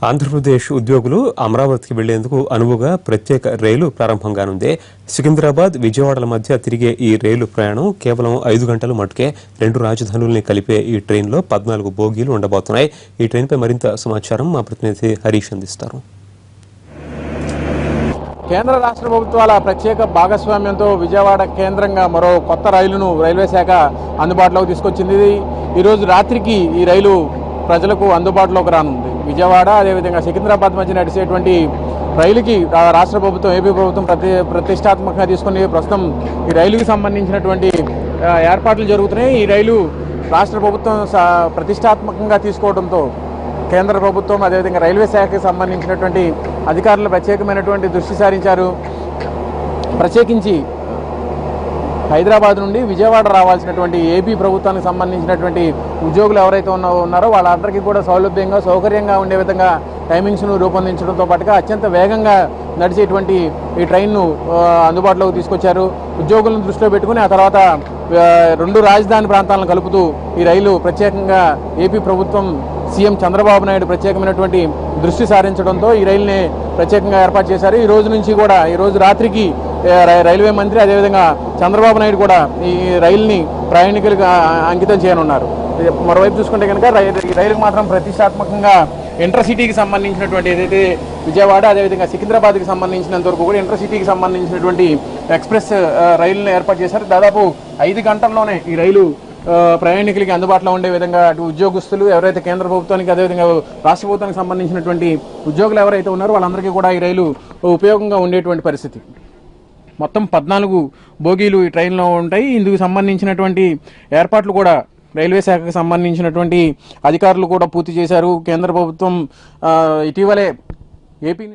ఆంధ్రప్రదేశ్ ఉద్యోగులు అమరావతికి వెళ్లేందుకు అనువుగా ప్రత్యేక రైలు ప్రారంభంగానుంది. సికింద్రాబాద్, విజయవాడల మధ్య తిరిగే ఈ రైలు ప్రయాణం కేవలం 5 గంటలు మటుకే. 2 రాజధానుల్ని కలిపే ఈ ట్రైన్లో 14 బోగీలు ఉండబోతున్నాయి. ఈ ట్రైన్పై మరింత సమాచారం మా ప్రతినిధి హరీష్ అందిస్తారు. కేంద్ర రాష్ట్ర ప్రభుత్వాల ప్రత్యేక భాగస్వామ్యంతో విజయవాడ కేంద్రంగా మరో కొత్త రైలును రైల్వే శాఖ అందుబాటులోకి తీసుకొచ్చింది. ఈరోజు రాత్రికి ఈ రైలు ప్రజలకు అందుబాటులోకి రానుంది. విజయవాడ అదేవిధంగా సికింద్రాబాద్ మధ్య నడిచేటువంటి రైలుకి రాష్ట్ర ప్రభుత్వం, ఏపీ ప్రభుత్వం ప్రతిష్టాత్మకంగా తీసుకుని ప్రస్తుతం ఈ రైలుకి సంబంధించినటువంటి ఏర్పాట్లు జరుగుతున్నాయి. ఈ రైలు రాష్ట్ర ప్రభుత్వం ప్రతిష్టాత్మకంగా తీసుకోవడంతో కేంద్ర ప్రభుత్వం అదేవిధంగా రైల్వే శాఖకి సంబంధించినటువంటి అధికారులు ప్రత్యేకమైనటువంటి దృష్టి సారించారు. ప్రత్యేకించి హైదరాబాద్ నుండి విజయవాడ రావాల్సినటువంటి ఏపీ ప్రభుత్వానికి సంబంధించినటువంటి ఉద్యోగులు ఎవరైతే ఉన్నారో వాళ్ళందరికీ కూడా సౌలభ్యంగా, సౌకర్యంగా ఉండే విధంగా టైమింగ్స్ను రూపొందించడంతో పాటుగా అత్యంత వేగంగా నడిచేటువంటి ఈ ట్రైన్ను అందుబాటులోకి తీసుకొచ్చారు. ఉద్యోగులను దృష్టిలో పెట్టుకుని ఆ తర్వాత 2 రాజధాని ప్రాంతాలను కలుపుతూ ఈ రైలు ప్రత్యేకంగా ఏపీ ప్రభుత్వం, సీఎం చంద్రబాబు నాయుడు ప్రత్యేకమైనటువంటి దృష్టి సారించడంతో ఈ రైలుని ప్రత్యేకంగా ఏర్పాటు చేశారు. ఈ రోజు నుంచి కూడా, ఈ రోజు రాత్రికి రైల్వే మంత్రి అదేవిధంగా చంద్రబాబు నాయుడు కూడా ఈ రైలుని ప్రయాణికులకు అంకితం చేయనున్నారు. మరోవైపు చూసుకుంటే కనుక రైలుకు మాత్రం ప్రతిష్టాత్మకంగా ఇంటర్సిటీకి సంబంధించినటువంటి ఏదైతే విజయవాడ అదేవిధంగా సికింద్రాబాద్కి సంబంధించినంత వరకు కూడా ఇంటర్సిటీకి సంబంధించినటువంటి ఎక్స్ప్రెస్ రైలును ఏర్పాటు చేశారు. దాదాపు 5 గంటల్లోనే ఈ రైలు ప్రయాణికులకి అందుబాటులో ఉండే విధంగా అటు ఉద్యోగస్తులు ఎవరైతే కేంద్ర ప్రభుత్వానికి అదేవిధంగా రాష్ట్ర ప్రభుత్వానికి సంబంధించినటువంటి ఉద్యోగులు ఎవరైతే ఉన్నారో వాళ్ళందరికీ కూడా ఈ రైలు ఉపయోగంగా ఉండేటువంటి పరిస్థితి. మొత్తం 14 బోగీలు ఈ ట్రైన్లో ఉంటాయి. ఇందుకు సంబంధించినటువంటి ఏర్పాట్లు కూడా రైల్వే శాఖకు సంబంధించినటువంటి అధికారులు కూడా పూర్తి చేశారు. కేంద్ర ప్రభుత్వం ఇటీవలే ఏపీ